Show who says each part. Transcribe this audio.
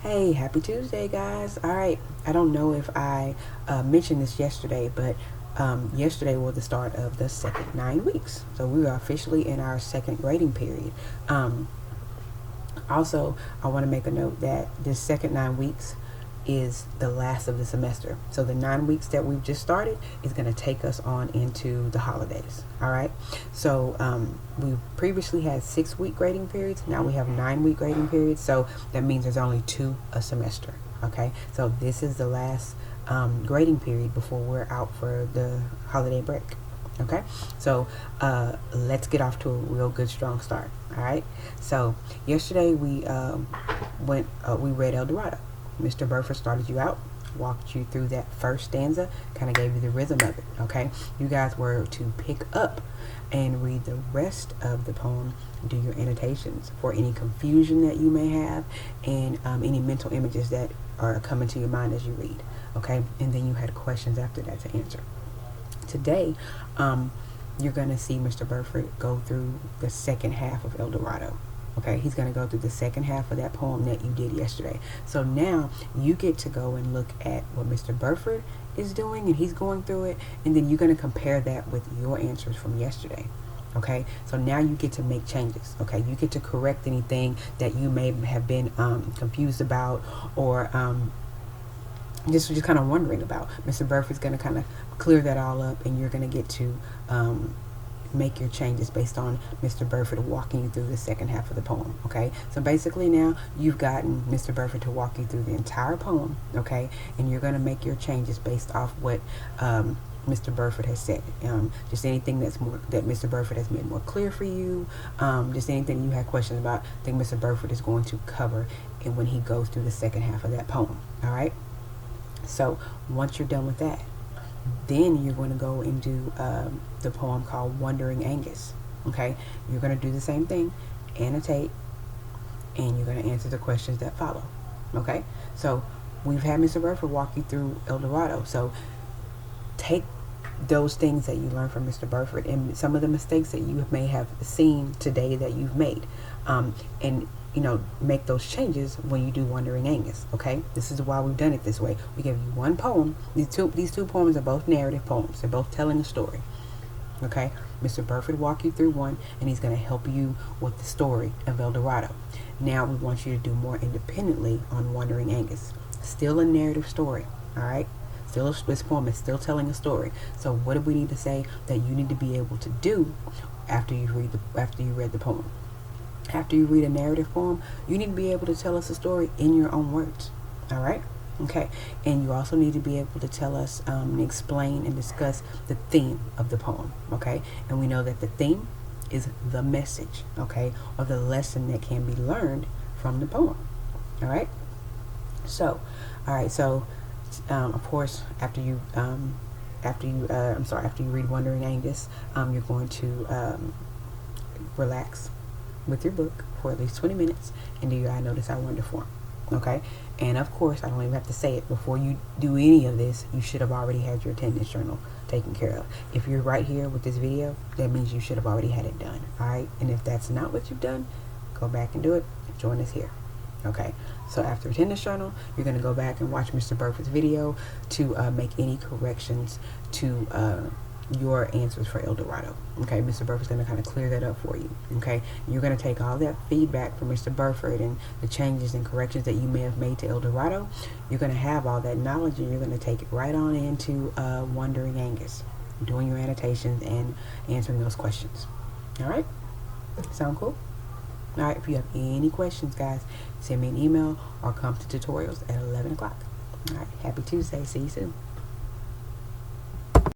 Speaker 1: Hey, happy Tuesday, guys. All right, I don't know if I mentioned this yesterday, but yesterday was the start of the second 9 weeks. So we are officially in our second grading period. Um, Also, I want to make a note that this second 9 weeks is the last of the semester. So the 9 weeks that we've just started is going to take us on into the holidays. All right. So we previously had 6 week grading periods. Now we have 9 week grading periods. So that means there's only two a semester. Okay. So this is the last grading period before we're out for the holiday break. Okay, so let's get off to a real good strong start. All right, so yesterday we read El Dorado. Mr. Burford started you out, walked you through that first stanza, kind of gave you the rhythm of it. Okay, you guys were to pick up and read the rest of the poem, do your annotations for any confusion that you may have, and any mental images that are coming to your mind as you read. Okay, and then you had questions after that to answer. Today, you're going to see Mr. Burford go through the second half of El Dorado. Okay, he's going to go through the second half of that poem that you did yesterday. So now you get to go and look at what Mr. Burford is doing, and he's going through it, and then you're going to compare that with your answers from yesterday. Okay, so now you get to make changes. Okay, you get to correct anything that you may have been confused about, or just kind of wondering about. Mr. Burford's going to kind of clear that all up, and you're going to get to make your changes based on Mr. Burford walking you through the second half of the poem. Okay, so basically now you've gotten Mr. Burford to walk you through the entire poem. Okay, and you're going to make your changes based off what Mr. Burford has said. Just anything that Mr. Burford has made more clear for you. Just anything you had questions about, I think Mr. Burford is going to cover it when he goes through the second half of that poem. All right. So once you're done with that, then you're going to go and do the poem called Wandering Angus. Okay, you're going to do the same thing, annotate, and you're going to answer the questions that follow. Okay, so we've had Mr. Burford walk you through El Dorado. So take those things that you learned from Mr. Burford and some of the mistakes that you may have seen today that you've made, and make those changes when you do Wandering Angus. Okay, this is why we've done it this way. We give you one poem. These two poems are both narrative poems. They're both telling a story. Okay, Mr. Burford walk you through one, and he's going to help you with the story of El Dorado. Now we want you to do more independently on Wandering Angus. Still a narrative story. All right. Still, this poem is still telling a story. So what do we need to say that you need to be able to do after you read the poem? After you read a narrative poem, you need to be able to tell us a story in your own words. All right? Okay. And you also need to be able to tell us and explain and discuss the theme of the poem. Okay? And we know that the theme is the message, okay, or the lesson that can be learned from the poem. All right? So, of course, after you read Wandering Angus, you're going to relax with your book for at least 20 minutes and do your I Notice, I Wonder form. Okay? And of course, I don't even have to say it. Before you do any of this, you should have already had your attendance journal taken care of. If you're right here with this video, that means you should have already had it done. All right? And if that's not what you've done, go back and do it. Join us here. Okay, so after attendance journal, you're going to go back and watch Mr. Burford's video to make any corrections to your answers for El Dorado. Okay, Mr. Burford's going to kind of clear that up for you. Okay, you're going to take all that feedback from Mr. Burford and the changes and corrections that you may have made to El Dorado. You're going to have all that knowledge, and you're going to take it right on into Wandering Angus, doing your annotations and answering those questions. All right, sound cool? All right, if you have any questions, guys, send me an email or come to tutorials at 11 o'clock. All right, happy Tuesday. See you soon.